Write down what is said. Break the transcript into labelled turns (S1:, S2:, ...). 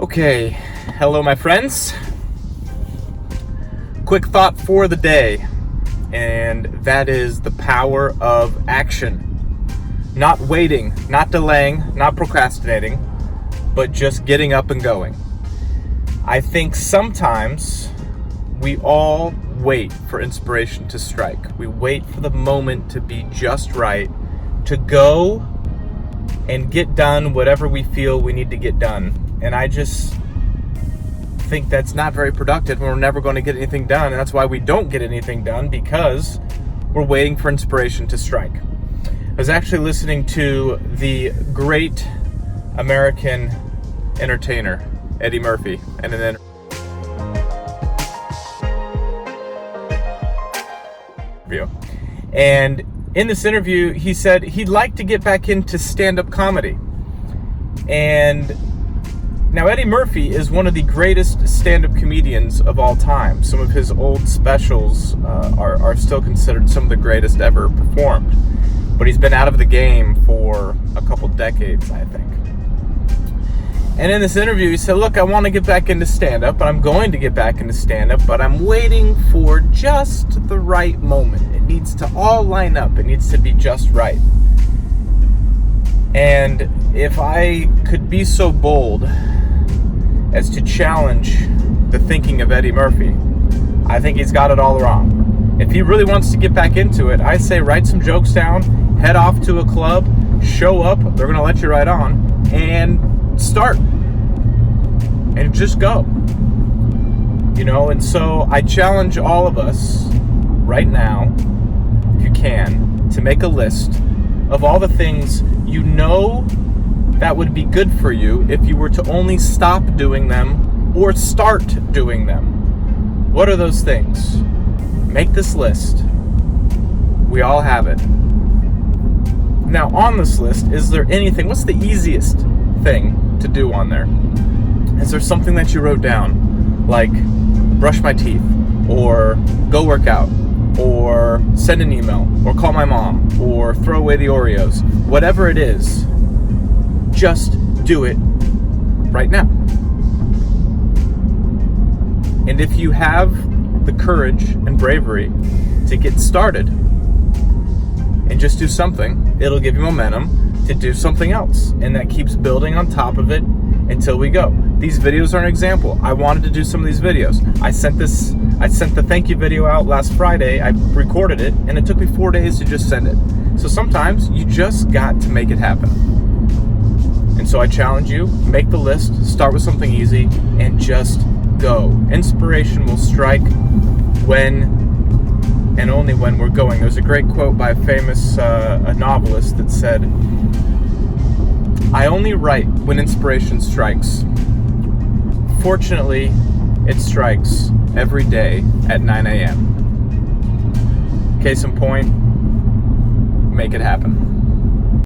S1: Okay, hello my friends. Quick thought for the day, and that is the power of action. Not waiting, not delaying, not procrastinating, but just getting up and going. I think sometimes we all wait for inspiration to strike. We wait for the moment to be just right, to go and get done whatever we feel we need to get done. And I just think that's not very productive, and we're never going to get anything done. And that's why we don't get anything done, because we're waiting for inspiration to strike. I was actually listening to the great American entertainer, Eddie Murphy, and an interview. And in this interview, he said he'd like to get back into stand-up comedy. And now, Eddie Murphy is one of the greatest stand-up comedians of all time. Some of his old specials are still considered some of the greatest ever performed. But he's been out of the game for a couple decades, I think. And in this interview, he said, look, I want to get back into stand-up, and I'm going to get back into stand-up, but I'm waiting for just the right moment. It needs to all line up. It needs to be just right. And if I could be so bold as to challenge the thinking of Eddie Murphy, I think he's got it all wrong. If he really wants to get back into it, I say write some jokes down, head off to a club, show up, they're going to let you right on, and start. And just go. And so I challenge all of us right now, if you can, to make a list of all the things you know that would be good for you if you were to only stop doing them or start doing them. What are those things? Make this list. We all have it. Now, on this list, is there anything? What's the easiest thing to do on there? Is there something that you wrote down, like brush my teeth, or go work out, or send an email, or call my mom, or throw away the Oreos? Whatever it is, just do it right now. And if you have the courage and bravery to get started and just do something, it'll give you momentum to do something else. And that keeps building on top of it until we go. These videos are an example. I wanted to do some of these videos. I sent the thank you video out last Friday. I recorded it, and it took me 4 days to just send it. So sometimes you just got to make it happen. And so I challenge you, make the list, start with something easy, and just go. Inspiration will strike when and only when we're going. There's a great quote by a famous a novelist that said, I only write when inspiration strikes. Fortunately, it strikes every day at 9 a.m. Case in point, make it happen.